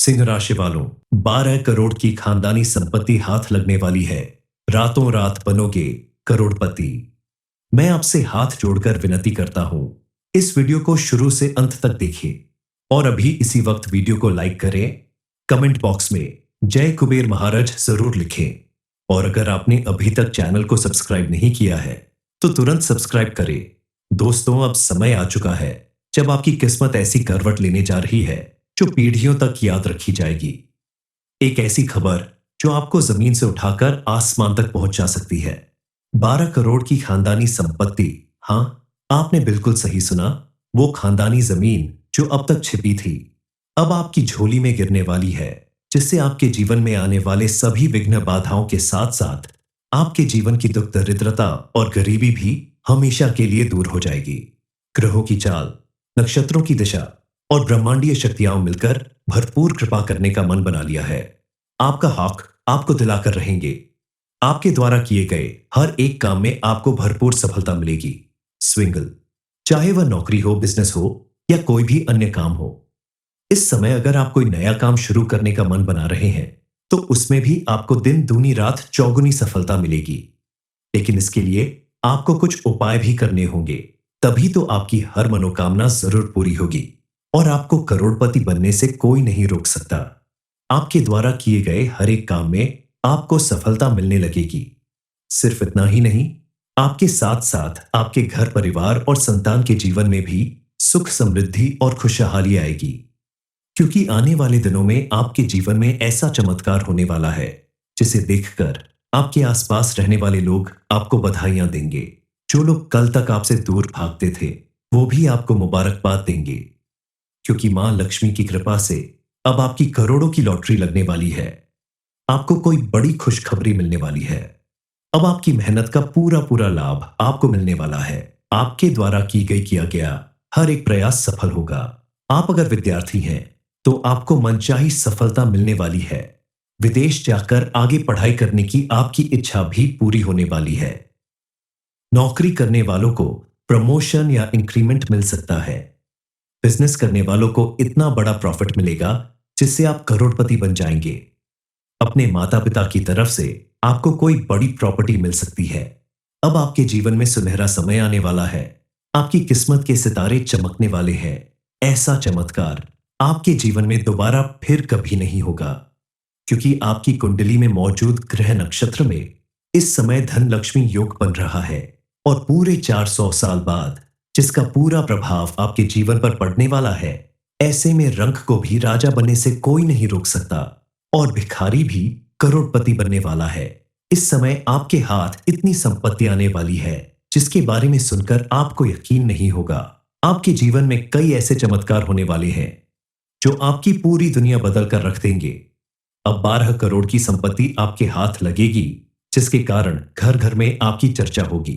सिंह राशि वालों, 12 करोड़ की खानदानी संपत्ति हाथ लगने वाली है। रातों रात बनोगे करोड़पति। मैं आपसे हाथ जोड़कर विनती करता हूं, इस वीडियो को शुरू से अंत तक देखिए और अभी इसी वक्त वीडियो को लाइक करें। कमेंट बॉक्स में जय कुबेर महाराज जरूर लिखें और अगर आपने अभी तक चैनल को सब्सक्राइब नहीं किया है तो तुरंत सब्सक्राइब करें। दोस्तों, अब समय आ चुका है जब आपकी किस्मत ऐसी करवट लेने जा रही है जो पीढ़ियों तक याद रखी जाएगी। एक ऐसी खबर जो आपको जमीन से उठाकर आसमान तक पहुंचा सकती है। 12 करोड़ की खानदानी संपत्ति। हाँ, आपने बिल्कुल सही सुना। वो खानदानी जमीन जो अब तक छिपी थी, अब आपकी झोली में गिरने वाली है, जिससे आपके जीवन में आने वाले सभी विघ्न बाधाओं के साथ साथ आपके जीवन की दुख दरिद्रता और गरीबी भी हमेशा के लिए दूर हो जाएगी। ग्रहों की चाल, नक्षत्रों की दिशा और ब्रह्मांडीय शक्तियां मिलकर भरपूर कृपा करने का मन बना लिया है। आपका हक आपको दिलाकर रहेंगे। आपके द्वारा किए गए हर एक काम में आपको भरपूर सफलता मिलेगी। स्विंगल, चाहे वह नौकरी हो, बिजनेस हो या कोई भी अन्य काम हो, इस समय अगर आप कोई नया काम शुरू करने का मन बना रहे हैं तो उसमें भी आपको दिन दूनी रात चौगुनी सफलता मिलेगी। लेकिन इसके लिए आपको कुछ उपाय भी करने होंगे, तभी तो आपकी हर मनोकामना जरूर पूरी होगी और आपको करोड़पति बनने से कोई नहीं रोक सकता। आपके द्वारा किए गए हर एक काम में आपको सफलता मिलने लगेगी। सिर्फ इतना ही नहीं, आपके साथ साथ आपके घर परिवार और संतान के जीवन में भी सुख समृद्धि और खुशहाली आएगी, क्योंकि आने वाले दिनों में आपके जीवन में ऐसा चमत्कार होने वाला है जिसे देखकर आपके आसपास रहने वाले लोग आपको बधाइयां देंगे। जो लोग कल तक आपसे दूर भागते थे वो भी आपको मुबारकबाद देंगे, क्योंकि मां लक्ष्मी की कृपा से अब आपकी करोड़ों की लॉटरी लगने वाली है। आपको कोई बड़ी खुशखबरी मिलने वाली है। अब आपकी मेहनत का पूरा पूरा लाभ आपको मिलने वाला है। आपके द्वारा किया गया हर एक प्रयास सफल होगा। आप अगर विद्यार्थी हैं तो आपको मनचाही सफलता मिलने वाली है। विदेश जाकर आगे पढ़ाई करने की आपकी इच्छा भी पूरी होने वाली है। नौकरी करने वालों को प्रमोशन या इंक्रीमेंट मिल सकता है। बिजनेस करने वालों को इतना बड़ा प्रॉफिट मिलेगा जिससे आप करोड़पति बन जाएंगे। अपने माता पिता की तरफ से आपको कोई बड़ी प्रॉपर्टी मिल सकती है। अब आपके जीवन में सुनहरा समय आने वाला है। आपकी किस्मत के सितारे चमकने वाले हैं। ऐसा चमत्कार आपके जीवन में दोबारा फिर कभी नहीं होगा, क्योंकि आपकी कुंडली में मौजूद ग्रह नक्षत्र में इस समय धन लक्ष्मी योग बन रहा है और पूरे 400 साल बाद जिसका पूरा प्रभाव आपके जीवन पर पड़ने वाला है, ऐसे में रंक को भी राजा बनने से कोई नहीं रोक सकता और भिखारी भी करोड़पति बनने वाला है। इस समय आपके हाथ इतनी संपत्ति आने वाली है जिसके बारे में सुनकर आपको यकीन नहीं होगा। आपके जीवन में कई ऐसे चमत्कार होने वाले हैं जो आपकी पूरी दुनिया बदल कर रख देंगे। अब 12 करोड़ की संपत्ति आपके हाथ लगेगी, जिसके कारण घर घर में आपकी चर्चा होगी।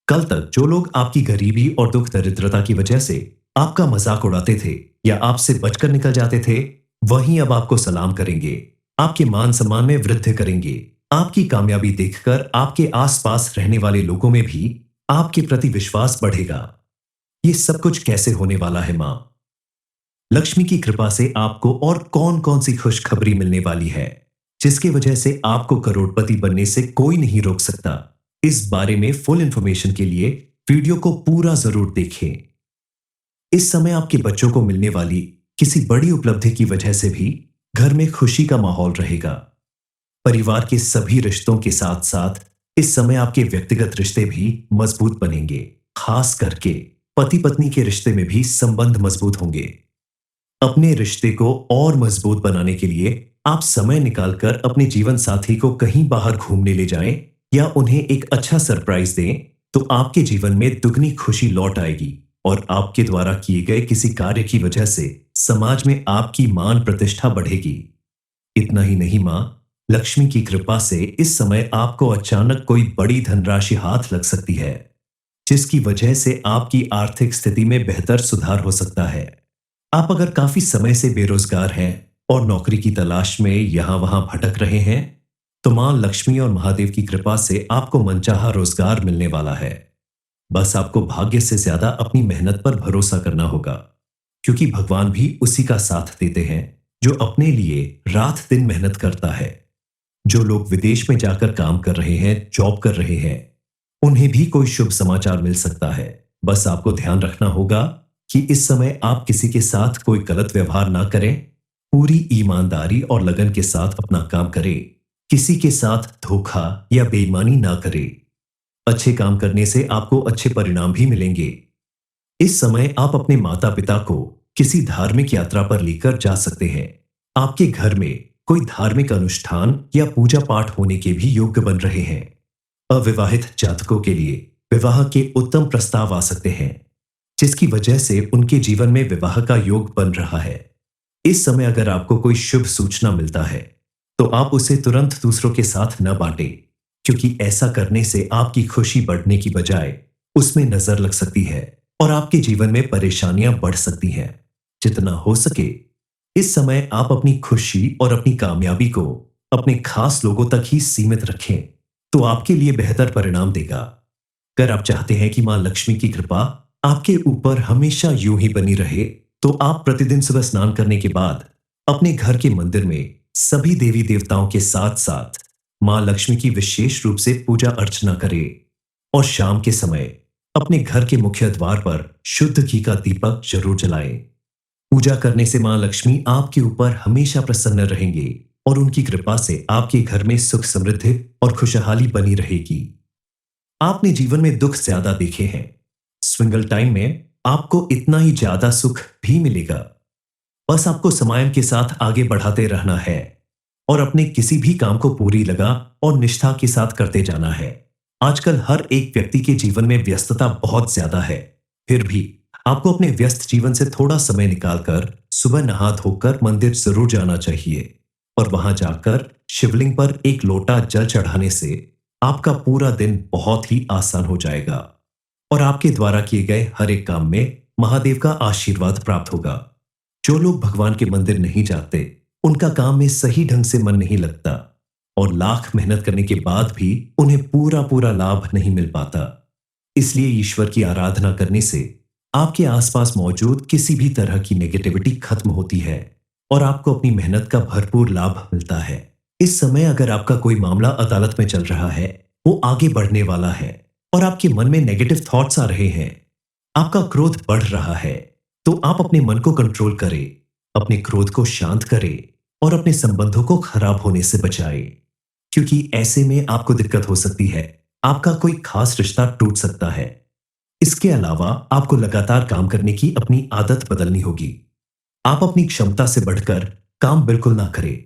कल तक जो लोग आपकी गरीबी और दुख दरिद्रता की वजह से आपका मजाक उड़ाते थे या आपसे बचकर निकल जाते थे, वहीं अब आपको सलाम करेंगे, आपके मान सम्मान में वृद्धि करेंगे। आपकी कामयाबी देखकर आपके आसपास रहने वाले लोगों में भी आपके प्रति विश्वास बढ़ेगा। ये सब कुछ कैसे होने वाला है? मां लक्ष्मी की कृपा से आपको और कौन कौन सी खुशखबरी मिलने वाली है जिसकी वजह से आपको करोड़पति बनने से कोई नहीं रोक सकता? इस बारे में फुल इंफॉर्मेशन के लिए वीडियो को पूरा जरूर देखें। इस समय आपके बच्चों को मिलने वाली किसी बड़ी उपलब्धि की वजह से भी घर में खुशी का माहौल रहेगा। परिवार के सभी रिश्तों के साथ साथ इस समय आपके व्यक्तिगत रिश्ते भी मजबूत बनेंगे। खास करके पति पत्नी के रिश्ते में भी संबंध मजबूत होंगे। अपने रिश्ते को और मजबूत बनाने के लिए आप समय निकालकर अपने जीवन साथी को कहीं बाहर घूमने ले जाएं या उन्हें एक अच्छा सरप्राइज दें, तो आपके जीवन में दुगनी खुशी लौट आएगी और आपके द्वारा किए गए किसी कार्य की वजह से समाज में आपकी मान प्रतिष्ठा बढ़ेगी। इतना ही नहीं, मां लक्ष्मी की कृपा से इस समय आपको अचानक कोई बड़ी धनराशि हाथ लग सकती है, जिसकी वजह से आपकी आर्थिक स्थिति में बेहतर सुधार हो सकता है। आप अगर काफी समय से बेरोजगार हैं और नौकरी की तलाश में यहां वहां भटक रहे हैं, तो मां लक्ष्मी और महादेव की कृपा से आपको मनचाहा रोजगार मिलने वाला है। बस आपको भाग्य से ज्यादा अपनी मेहनत पर भरोसा करना होगा, क्योंकि भगवान भी उसी का साथ देते हैं जो अपने लिए रात दिन मेहनत करता है। जो लोग विदेश में जाकर काम कर रहे हैं, जॉब कर रहे हैं, उन्हें भी कोई शुभ समाचार मिल सकता है। बस आपको ध्यान रखना होगा कि इस समय आप किसी के साथ कोई गलत व्यवहार ना करें। पूरी ईमानदारी और लगन के साथ अपना काम करें। किसी के साथ धोखा या बेईमानी ना करें। अच्छे काम करने से आपको अच्छे परिणाम भी मिलेंगे। इस समय आप अपने माता पिता को किसी धार्मिक यात्रा पर लेकर जा सकते हैं। आपके घर में कोई धार्मिक अनुष्ठान या पूजा पाठ होने के भी योग्य बन रहे हैं। अविवाहित जातकों के लिए विवाह के उत्तम प्रस्ताव आ सकते हैं, जिसकी वजह से उनके जीवन में विवाह का योग बन रहा है। इस समय अगर आपको कोई शुभ सूचना मिलता है तो आप उसे तुरंत दूसरों के साथ न बांटें, क्योंकि ऐसा करने से आपकी खुशी बढ़ने की बजाय उसमें नजर लग सकती है और आपके जीवन में परेशानियां बढ़ सकती हैं। जितना हो सके इस समय आप अपनी खुशी और अपनी कामयाबी को अपने खास लोगों तक ही सीमित रखें, तो आपके लिए बेहतर परिणाम देगा। अगर आप चाहते हैं कि मां लक्ष्मी की कृपा आपके ऊपर हमेशा यूं ही बनी रहे, तो आप प्रतिदिन सुबह स्नान करने के बाद अपने घर के मंदिर में सभी देवी देवताओं के साथ साथ मां लक्ष्मी की विशेष रूप से पूजा अर्चना करें और शाम के समय अपने घर के मुख्य द्वार पर शुद्ध घी का दीपक जरूर जलाएं। पूजा करने से मां लक्ष्मी आपके ऊपर हमेशा प्रसन्न रहेंगे और उनकी कृपा से आपके घर में सुख समृद्धि और खुशहाली बनी रहेगी। आपने जीवन में दुख ज्यादा देखे हैं, स्विंगल टाइम में आपको इतना ही ज्यादा सुख भी मिलेगा। बस आपको समय के साथ आगे बढ़ाते रहना है और अपने किसी भी काम को पूरी लगा और निष्ठा के साथ करते जाना है। आजकल हर एक व्यक्ति के जीवन में व्यस्तता बहुत ज्यादा है, फिर भी आपको अपने व्यस्त जीवन से थोड़ा समय निकालकर सुबह नहा धोकर मंदिर जरूर जाना चाहिए और वहां जाकर शिवलिंग पर एक लोटा जल चढ़ाने से आपका पूरा दिन बहुत ही आसान हो जाएगा और आपके द्वारा किए गए हर एक काम में महादेव का आशीर्वाद प्राप्त होगा। जो लोग भगवान के मंदिर नहीं जाते, उनका काम में सही ढंग से मन नहीं लगता और लाख मेहनत करने के बाद भी उन्हें पूरा पूरा लाभ नहीं मिल पाता। इसलिए ईश्वर की आराधना करने से आपके आसपास मौजूद किसी भी तरह की नेगेटिविटी खत्म होती है और आपको अपनी मेहनत का भरपूर लाभ मिलता है। इस समय अगर आपका कोई मामला अदालत में चल रहा है, वो आगे बढ़ने वाला है और आपके मन में नेगेटिव थॉट्स आ रहे हैं, आपका क्रोध बढ़ रहा है, तो आप अपने मन को कंट्रोल करें, अपने क्रोध को शांत करें और अपने संबंधों को खराब होने से बचाएं, क्योंकि ऐसे में आपको दिक्कत हो सकती है। आपका कोई खास रिश्ता टूट सकता है। इसके अलावा आपको लगातार काम करने की अपनी आदत बदलनी होगी। आप अपनी क्षमता से बढ़कर काम बिल्कुल ना करें,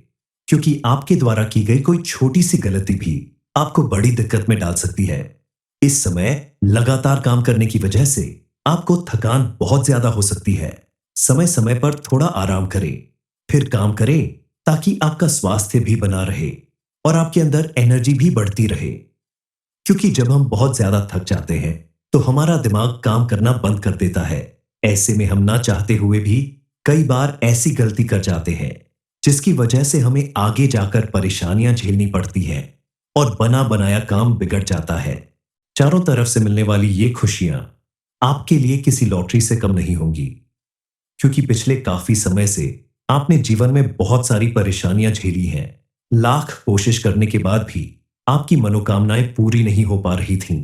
क्योंकि आपके द्वारा की गई कोई छोटी सी गलती भी आपको बड़ी दिक्कत में डाल सकती है। इस समय लगातार काम करने की वजह से आपको थकान बहुत ज्यादा हो सकती है। समय समय पर थोड़ा आराम करें, फिर काम करें, ताकि आपका स्वास्थ्य भी बना रहे और आपके अंदर एनर्जी भी बढ़ती रहे। क्योंकि जब हम बहुत ज्यादा थक जाते हैं तो हमारा दिमाग काम करना बंद कर देता है। ऐसे में हम ना चाहते हुए भी कई बार ऐसी गलती कर जाते हैं, जिसकी वजह से हमें आगे जाकर परेशानियां झेलनी पड़ती हैं और बना बनाया काम बिगड़ जाता है। चारों तरफ से मिलने वाली ये खुशियां आपके लिए किसी लॉटरी से कम नहीं होंगी, क्योंकि पिछले काफी समय से आपने जीवन में बहुत सारी परेशानियां झेली हैं। लाख कोशिश करने के बाद भी आपकी मनोकामनाएं पूरी नहीं हो पा रही थीं।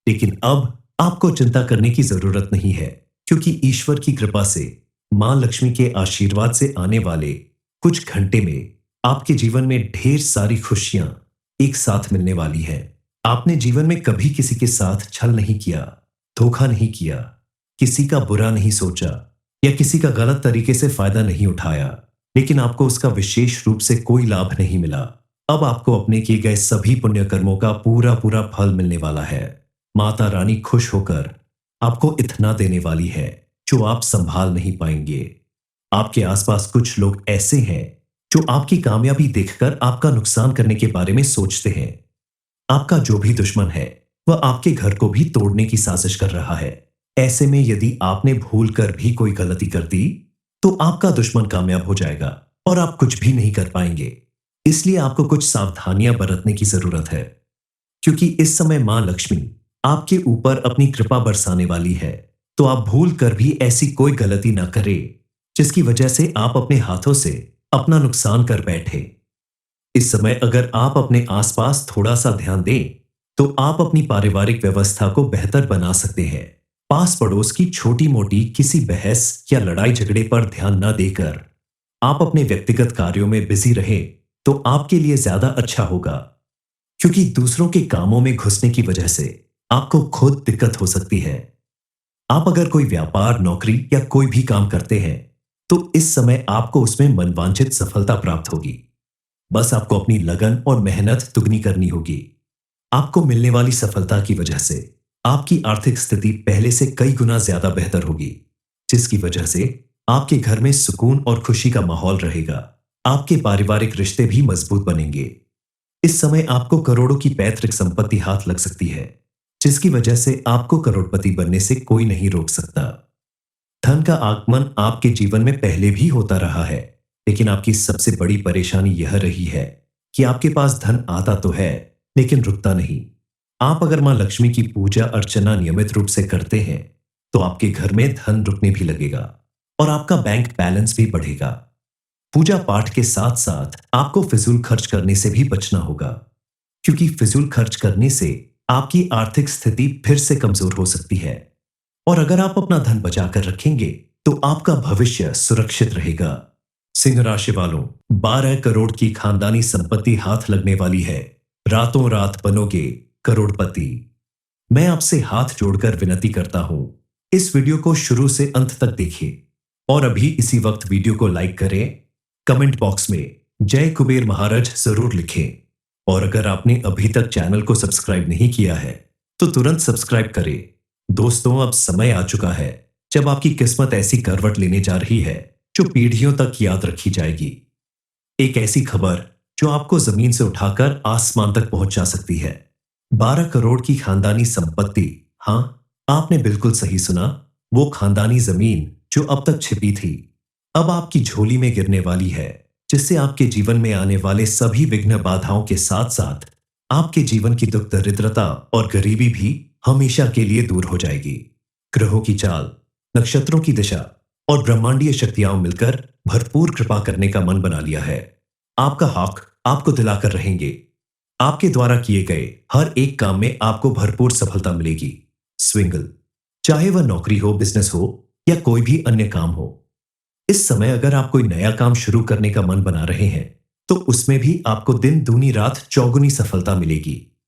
लेकिन अब आपको चिंता करने की जरूरत नहीं है, क्योंकि ईश्वर की कृपा से मां लक्ष्मी के आशीर्वाद से आने वाले कुछ घंटे में आपके जीवन में ढेर सारी खुशियां एक साथ मिलने वाली है। आपने जीवन में कभी किसी के साथ छल नहीं किया, धोखा नहीं किया, किसी का बुरा नहीं सोचा या किसी का गलत तरीके से फायदा नहीं उठाया, लेकिन आपको उसका विशेष रूप से कोई लाभ नहीं मिला। अब आपको अपने किए गए सभी पुण्य कर्मों का पूरा पूरा फल मिलने वाला है। माता रानी खुश होकर आपको इतना देने वाली है जो आप संभाल नहीं पाएंगे। आपके आसपास कुछ लोग ऐसे हैं जो आपकी कामयाबी देखकर आपका नुकसान करने के बारे में सोचते हैं। आपका जो भी दुश्मन है वह आपके घर को भी तोड़ने की साजिश कर रहा है। ऐसे में यदि आपने भूल कर भी कोई गलती कर दी तो आपका दुश्मन कामयाब हो जाएगा और आप कुछ भी नहीं कर पाएंगे। इसलिए आपको कुछ सावधानियां बरतने की जरूरत है, क्योंकि इस समय मां लक्ष्मी आपके ऊपर अपनी कृपा बरसाने वाली है। तो आप भूल कर भी ऐसी कोई गलती ना करें जिसकी वजह से आप अपने हाथों से अपना नुकसान कर बैठे। इस समय अगर आप अपने आसपास थोड़ा सा ध्यान दें, तो आप अपनी पारिवारिक व्यवस्था को बेहतर बना सकते हैं। पास पड़ोस की छोटी मोटी किसी बहस या लड़ाई झगड़े पर ध्यान न देकर आप अपने व्यक्तिगत कार्यों में बिजी रहे, तो आपके लिए ज्यादा अच्छा होगा। क्योंकि दूसरों के कामों में घुसने की वजह से आपको खुद दिक्कत हो सकती है। आप अगर कोई व्यापार, नौकरी या कोई भी काम करते हैं, तो इस समय आपको उसमें मनवांछित सफलता प्राप्त होगी। बस आपको अपनी लगन और मेहनत दुगनी करनी होगी। आपको मिलने वाली सफलता की वजह से आपकी आर्थिक स्थिति पहले से कई गुना ज्यादा बेहतर होगी, जिसकी वजह से आपके घर में सुकून और खुशी का माहौल रहेगा। आपके पारिवारिक रिश्ते भी मजबूत बनेंगे। इस समय आपको करोड़ों की पैतृक संपत्ति हाथ लग सकती है, जिसकी वजह से आपको करोड़पति बनने से कोई नहीं रोक सकता। धन का आगमन आपके जीवन में पहले भी होता रहा है, लेकिन आपकी सबसे बड़ी परेशानी यह रही है कि आपके पास धन आता तो है, लेकिन रुकता नहीं। आप अगर मां लक्ष्मी की पूजा अर्चना नियमित रूप से करते हैं, तो आपके घर में धन रुकने भी लगेगा और आपका बैंक बैलेंस भी बढ़ेगा। पूजा पाठ के साथ साथ आपको फिजूल खर्च करने से भी बचना होगा, क्योंकि फिजूल खर्च करने से आपकी आर्थिक स्थिति फिर से कमजोर हो सकती है। और अगर आप अपना धन बचाकर रखेंगे, तो आपका भविष्य सुरक्षित रहेगा। सिंह राशि वालों, 12 करोड़ की खानदानी संपत्ति हाथ लगने वाली है। रातों रात बनोगे करोड़पति। मैं आपसे हाथ जोड़कर विनती करता हूं, इस वीडियो को शुरू से अंत तक देखिए और अभी इसी वक्त वीडियो को लाइक करें। कमेंट बॉक्स में जय कुबेर महाराज जरूर लिखें। और अगर आपने अभी तक चैनल को सब्सक्राइब नहीं किया है, तो तुरंत सब्सक्राइब करें। दोस्तों, अब समय आ चुका है जब आपकी किस्मत ऐसी करवट लेने जा रही है जो पीढ़ियों तक याद रखी जाएगी। एक ऐसी खबर जो आपको जमीन से उठाकर आसमान तक पहुंचा सकती है। 12 करोड़ की खानदानी संपत्ति। हाँ, आपने बिल्कुल सही सुना। वो खानदानी जमीन जो अब तक छिपी थी, अब आपकी झोली में गिरने वाली है, जिससे आपके जीवन में आने वाले सभी विघ्न बाधाओं के साथ साथ आपके जीवन की दुख दरिद्रता और गरीबी भी हमेशा के लिए दूर हो जाएगी। ग्रहों की चाल, नक्षत्रों की दिशा और ब्रह्मांडीय शक्तियां मिलकर भरपूर कृपा करने का मन बना लिया है। आपका हक आपको दिलाकर रहेंगे। आपके द्वारा किए गए हर एक काम में आपको भरपूर सफलता मिलेगी। स्विंगल, चाहे वह नौकरी हो, बिजनेस हो या कोई भी अन्य काम हो, इस समय अगर आप कोई नया काम शुरू करने का मन बना रहे हैं, तो उसमें भी आपको दिन दूनी रात चौगुनी सफलता मिलेगी।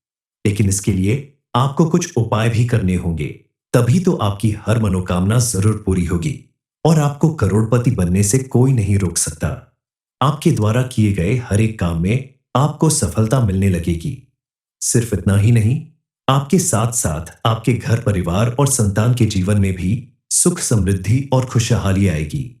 लेकिन इसके लिए आपको कुछ उपाय भी करने होंगे, तभी तो आपकी हर मनोकामना जरूर पूरी होगी और आपको करोड़पति बनने से कोई नहीं रोक सकता। आपके द्वारा किए गए हर एक काम में आपको सफलता मिलने लगेगी। सिर्फ इतना ही नहीं, आपके साथ साथ आपके घर परिवार और संतान के जीवन में भी सुख, समृद्धि और खुशहाली आएगी।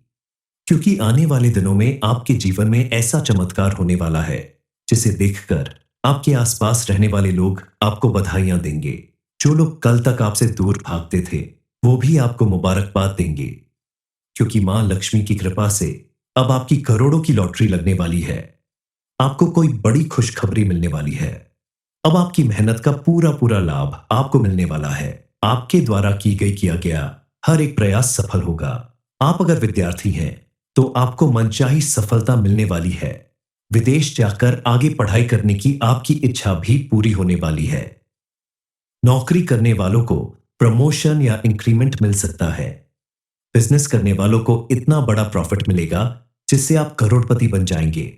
क्योंकि आने वाले दिनों में आपके जीवन में ऐसा चमत्कार होने वाला है, जिसे देखकर आपके आसपास रहने वाले लोग आपको बधाइयां देंगे। जो लोग कल तक आपसे दूर भागते थे, वो भी आपको मुबारकबाद देंगे। क्योंकि मां लक्ष्मी की कृपा से अब आपकी करोड़ों की लॉटरी लगने वाली है। आपको कोई बड़ी खुशखबरी मिलने वाली है। अब आपकी मेहनत का पूरा पूरा लाभ आपको मिलने वाला है। आपके द्वारा किया गया हर एक प्रयास सफल होगा। आप अगर विद्यार्थी हैं, तो आपको मनचाही सफलता मिलने वाली है। विदेश जाकर आगे पढ़ाई करने की आपकी इच्छा भी पूरी होने वाली है। नौकरी करने वालों को प्रमोशन या इंक्रीमेंट मिल सकता है। बिजनेस करने वालों को इतना बड़ा प्रॉफिट मिलेगा जिससे आप करोड़पति बन जाएंगे।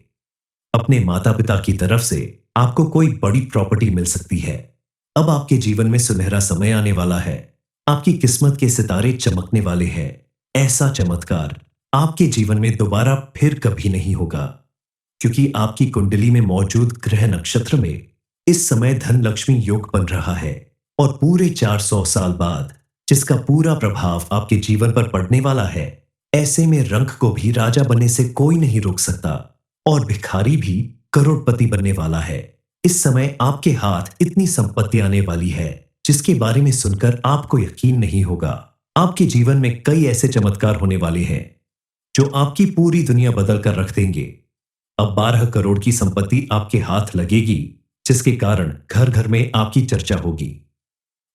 अपने माता पिता की तरफ से आपको कोई बड़ी प्रॉपर्टी मिल सकती है। अब आपके जीवन में सुनहरा समय आने वाला है। आपकी किस्मत के सितारे चमकने वाले हैं। ऐसा चमत्कार आपके जीवन में दोबारा फिर कभी नहीं होगा, क्योंकि आपकी कुंडली में मौजूद ग्रह नक्षत्र में इस समय धन लक्ष्मी योग बन रहा है और पूरे 400 साल बाद जिसका पूरा प्रभाव आपके जीवन पर पड़ने वाला है। ऐसे में रंक को भी राजा बनने से कोई नहीं रोक सकता और भिखारी भी करोड़पति बनने वाला है। इस समय आपके हाथ इतनी संपत्ति आने वाली है जिसके बारे में सुनकर आपको यकीन नहीं होगा। आपके जीवन में कई ऐसे चमत्कार होने वाले हैं जो आपकी पूरी दुनिया बदल कर रख देंगे। अब 12 करोड़ की संपत्ति आपके हाथ लगेगी, जिसके कारण घर घर में आपकी चर्चा होगी।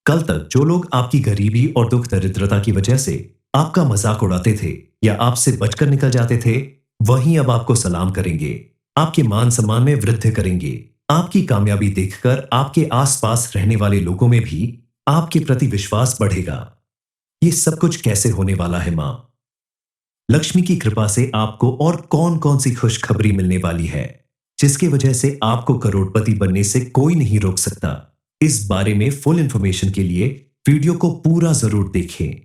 कल तक जो लोग आपकी गरीबी और दुख दरिद्रता की वजह से आपका मजाक उड़ाते थे या आपसे बचकर निकल जाते थे, वहीं अब आपको सलाम करेंगे, आपके मान सम्मान में वृद्धि करेंगे। आपकी कामयाबी देखकर आपके आसपास रहने वाले लोगों में भी आपके प्रति विश्वास बढ़ेगा। ये सब कुछ कैसे होने वाला है मां लक्ष्मी की कृपा से आपको और कौन कौन सी खुशखबरी मिलने वाली है, जिसकी वजह से आपको करोड़पति बनने से कोई नहीं रोक सकता। इस बारे में फुल इंफॉर्मेशन के लिए वीडियो को पूरा जरूर देखें।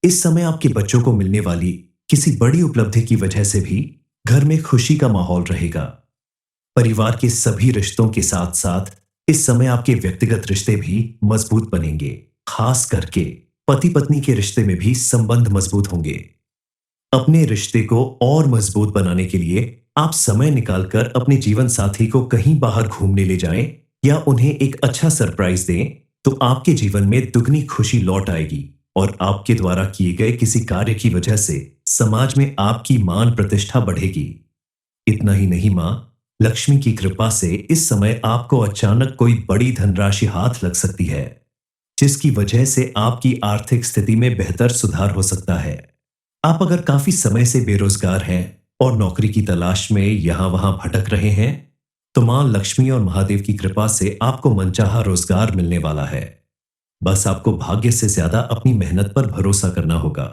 इस समय आपके बच्चों को मिलने वाली किसी बड़ी उपलब्धि की वजह से भी घर में खुशी का माहौल रहेगा। परिवार के सभी रिश्तों के साथ साथ इस समय आपके व्यक्तिगत रिश्ते भी मजबूत बनेंगे। खास करके पति पत्नी के रिश्ते में भी संबंध मजबूत होंगे। अपने रिश्ते को और मजबूत बनाने के लिए आप समय निकालकर अपने जीवन साथी को कहीं बाहर घूमने ले जाएं या उन्हें एक अच्छा सरप्राइज दें, तो आपके जीवन में दुगनी खुशी लौट आएगी और आपके द्वारा किए गए किसी कार्य की वजह से समाज में आपकी मान प्रतिष्ठा बढ़ेगी। इतना ही नहीं मां लक्ष्मी की कृपा से इस समय आपको अचानक कोई बड़ी धनराशि हाथ लग सकती है, जिसकी वजह से आपकी आर्थिक स्थिति में बेहतर सुधार हो सकता है। आप अगर काफी समय से बेरोजगार हैं और नौकरी की तलाश में यहां वहां भटक रहे हैं, तो मां लक्ष्मी और महादेव की कृपा से आपको मनचाहा रोजगार मिलने वाला है। बस आपको भाग्य से ज्यादा अपनी मेहनत पर भरोसा करना होगा,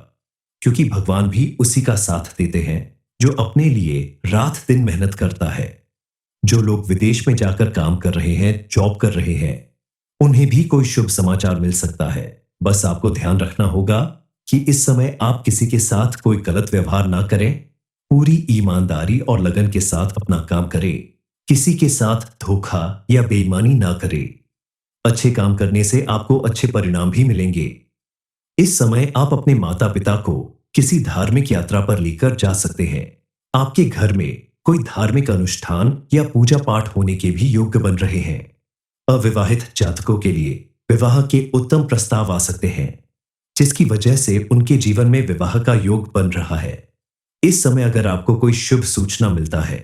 क्योंकि भगवान भी उसी का साथ देते हैं जो अपने लिए रात दिन मेहनत करता है। जो लोग विदेश में जाकर काम कर रहे हैं, जॉब कर रहे हैं, उन्हें भी कोई शुभ समाचार मिल सकता है। बस आपको ध्यान रखना होगा कि इस समय आप किसी के साथ कोई गलत व्यवहार ना करें, पूरी ईमानदारी और लगन के साथ अपना काम करें, किसी के साथ धोखा या बेईमानी ना करें। अच्छे काम करने से आपको अच्छे परिणाम भी मिलेंगे। इस समय आप अपने माता पिता को किसी धार्मिक यात्रा पर लेकर जा सकते हैं। आपके घर में कोई धार्मिक अनुष्ठान या पूजा पाठ होने के भी योग्य बन रहे हैं। अविवाहित जातकों के लिए विवाह के उत्तम प्रस्ताव आ सकते हैं, जिसकी वजह से उनके जीवन में विवाह का योग बन रहा है। इस समय अगर आपको कोई शुभ सूचना मिलता है,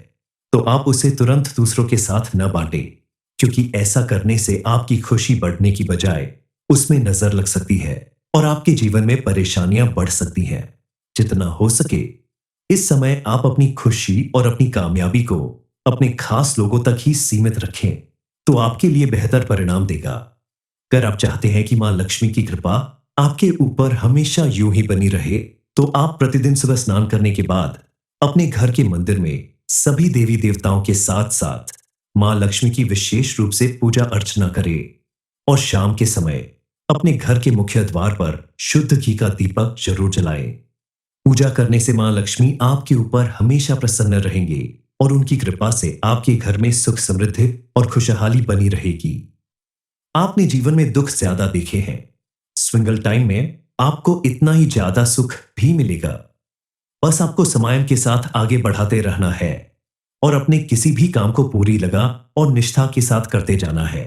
तो आप उसे तुरंत दूसरों के साथ न बांटें, क्योंकि ऐसा करने से आपकी खुशी बढ़ने की बजाय उसमें नजर लग सकती है और आपके जीवन में परेशानियां बढ़ सकती हैं। जितना हो सके इस समय आप अपनी खुशी और अपनी कामयाबी को अपने खास लोगों तक ही सीमित रखें, तो आपके लिए बेहतर परिणाम देगा। अगर आप चाहते हैं कि मां लक्ष्मी की कृपा आपके ऊपर हमेशा यूं ही बनी रहे, तो आप प्रतिदिन सुबह स्नान करने के बाद अपने घर के मंदिर में सभी देवी देवताओं के साथ साथ मां लक्ष्मी की विशेष रूप से पूजा अर्चना करें और शाम के समय अपने घर के मुख्य द्वार पर शुद्ध घी का दीपक जरूर जलाएं। पूजा करने से मां लक्ष्मी आपके ऊपर हमेशा प्रसन्न रहेंगे और उनकी कृपा से आपके घर में सुख समृद्धि और खुशहाली बनी रहेगी। आपने जीवन में दुख ज्यादा देखे हैं, स्विंगल टाइम में आपको इतना ही ज्यादा सुख भी मिलेगा। बस आपको समय के साथ आगे बढ़ाते रहना है और अपने किसी भी काम को पूरी लगा और निष्ठा के साथ करते जाना है।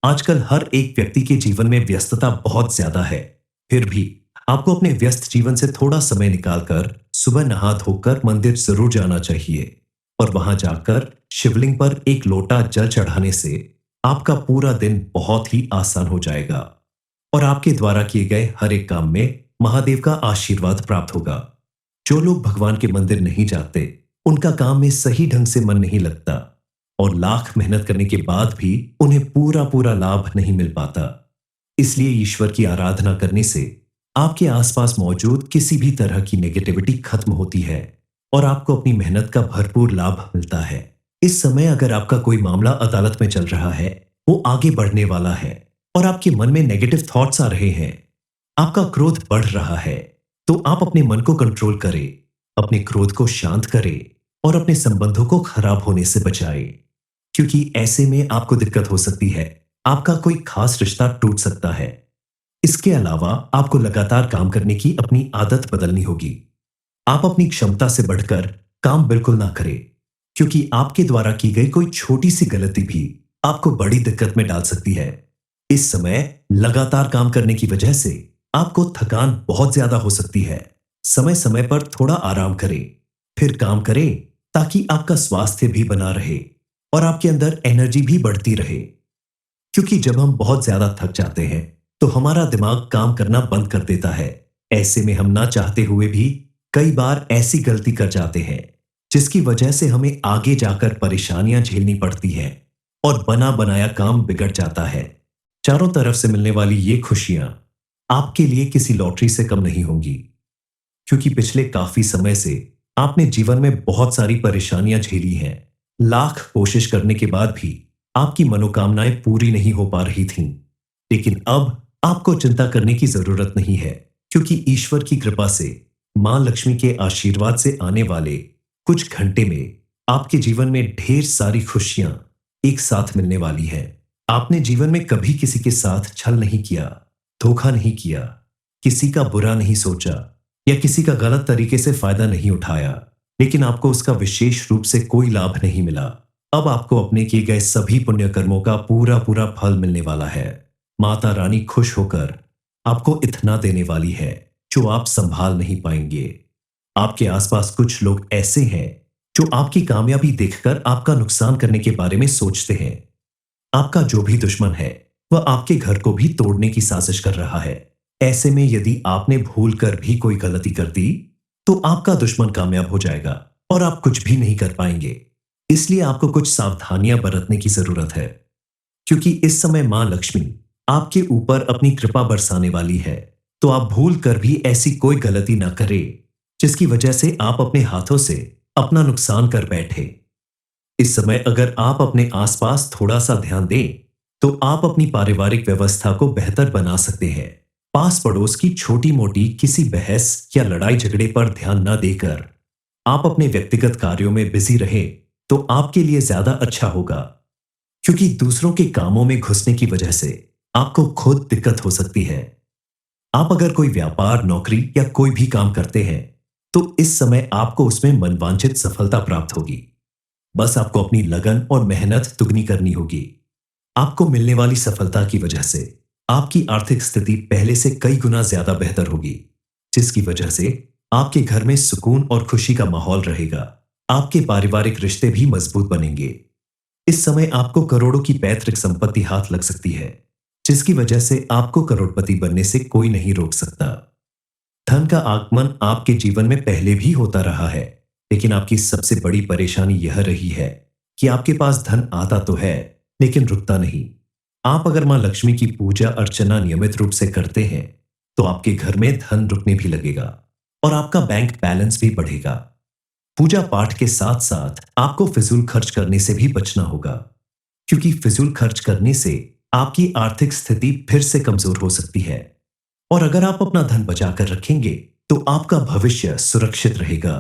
आजकल हर एक व्यक्ति के जीवन में व्यस्तता बहुत ज्यादा है, फिर भी आपको अपने व्यस्त जीवन से थोड़ा समय निकालकर सुबह नहा धोकर मंदिर जरूर जाना चाहिए और वहां जाकर शिवलिंग पर एक लोटा जल चढ़ाने से आपका पूरा दिन बहुत ही आसान हो जाएगा और आपके द्वारा किए गए हर एक काम में महादेव का आशीर्वाद प्राप्त होगा। जो लोग भगवान के मंदिर नहीं जाते, उनका काम में सही ढंग से मन नहीं लगता और लाख मेहनत करने के बाद भी उन्हें पूरा पूरा लाभ नहीं मिल पाता। इसलिए ईश्वर की आराधना करने से आपके आसपास मौजूद किसी भी तरह की नेगेटिविटी खत्म होती है और आपको अपनी मेहनत का भरपूर लाभ मिलता है। इस समय अगर आपका कोई मामला अदालत में चल रहा है, वो आगे बढ़ने वाला है और आपके मन में नेगेटिव थॉट्स आ रहे हैं, आपका क्रोध बढ़ रहा है, तो आप अपने मन को कंट्रोल करें, अपने क्रोध को शांत करें और अपने संबंधों को खराब होने से बचाएं, क्योंकि ऐसे में आपको दिक्कत हो सकती है, आपका कोई खास रिश्ता टूट सकता है। इसके अलावा आपको लगातार काम करने की अपनी आदत बदलनी होगी। आप अपनी क्षमता से बढ़कर काम बिल्कुल ना करें, क्योंकि आपके द्वारा की गई कोई छोटी सी गलती भी आपको बड़ी दिक्कत में डाल सकती है। इस समय लगातार काम करने की वजह से आपको थकान बहुत ज्यादा हो सकती है। समय समय पर थोड़ा आराम करें, फिर काम करें, ताकि आपका स्वास्थ्य भी बना रहे और आपके अंदर एनर्जी भी बढ़ती रहे। क्योंकि जब हम बहुत ज्यादा थक जाते हैं, तो हमारा दिमाग काम करना बंद कर देता है। ऐसे में हम ना चाहते हुए भी कई बार ऐसी गलती कर जाते हैं जिसकी वजह से हमें आगे जाकर परेशानियां झेलनी पड़ती हैं और बना बनाया काम बिगड़ जाता है। चारों तरफ से मिलने वाली ये खुशियां आपके लिए किसी लॉटरी से कम नहीं होंगी, क्योंकि पिछले काफी समय से आपने जीवन में बहुत सारी परेशानियां झेली हैं। लाख कोशिश करने के बाद भी आपकी मनोकामनाएं पूरी नहीं हो पा रही थीं। लेकिन अब आपको चिंता करने की जरूरत नहीं है, क्योंकि ईश्वर की कृपा से, मां लक्ष्मी के आशीर्वाद से आने वाले कुछ घंटे में आपके जीवन में ढेर सारी खुशियां एक साथ मिलने वाली हैं। आपने जीवन में कभी किसी के साथ छल नहीं किया, धोखा नहीं किया, किसी का बुरा नहीं सोचा या किसी का गलत तरीके से फायदा नहीं उठाया, लेकिन आपको उसका विशेष रूप से कोई लाभ नहीं मिला। अब आपको अपने किए गए सभी पुण्य कर्मों का पूरा पूरा फल मिलने वाला है। माता रानी खुश होकर आपको इतना देने वाली है जो आप संभाल नहीं पाएंगे। आपके आसपास कुछ लोग ऐसे हैं जो आपकी कामयाबी देखकर आपका नुकसान करने के बारे में सोचते हैं। आपका जो भी दुश्मन है वह आपके घर को भी तोड़ने की साजिश कर रहा है। ऐसे में यदि आपने भूल कर भी कोई गलती कर दी तो आपका दुश्मन कामयाब हो जाएगा और आप कुछ भी नहीं कर पाएंगे। इसलिए आपको कुछ सावधानियां बरतने की जरूरत है, क्योंकि इस समय मां लक्ष्मी आपके ऊपर अपनी कृपा बरसाने वाली है। तो आप भूल कर भी ऐसी कोई गलती ना करें जिसकी वजह से आप अपने हाथों से अपना नुकसान कर बैठे। इस समय अगर आप अपने आसपास थोड़ा सा ध्यान दें तो आप अपनी पारिवारिक व्यवस्था को बेहतर बना सकते हैं। पास पड़ोस की छोटी मोटी किसी बहस या लड़ाई झगड़े पर ध्यान न देकर आप अपने व्यक्तिगत कार्यों में बिजी रहे तो आपके लिए ज्यादा अच्छा होगा, क्योंकि दूसरों के कामों में घुसने की वजह से आपको खुद दिक्कत हो सकती है। आप अगर कोई व्यापार, नौकरी या कोई भी काम करते हैं तो इस समय आपको उसमें मनवांछित सफलता प्राप्त होगी। बस आपको अपनी लगन और मेहनत दुगनी करनी होगी। आपको मिलने वाली सफलता की वजह से आपकी आर्थिक स्थिति पहले से कई गुना ज्यादा बेहतर होगी, जिसकी वजह से आपके घर में सुकून और खुशी का माहौल रहेगा। आपके पारिवारिक रिश्ते भी मजबूत बनेंगे। इस समय आपको करोड़ों की पैतृक संपत्ति हाथ लग सकती है, जिसकी वजह से आपको करोड़पति बनने से कोई नहीं रोक सकता। धन का आगमन आपके जीवन में पहले भी होता रहा है, लेकिन आपकी सबसे बड़ी परेशानी यह रही है कि आपके पास धन आता तो है लेकिन रुकता नहीं। आप अगर मां लक्ष्मी की पूजा अर्चना नियमित रूप से करते हैं तो आपके घर में धन रुकने भी लगेगा और आपका बैंक बैलेंस भी बढ़ेगा। पूजा पाठ के साथ साथ आपको फिजूल खर्च करने से भी बचना होगा, क्योंकि फिजूल खर्च करने से आपकी आर्थिक स्थिति फिर से कमजोर हो सकती है। और अगर आप अपना धन बचाकर रखेंगे तो आपका भविष्य सुरक्षित रहेगा।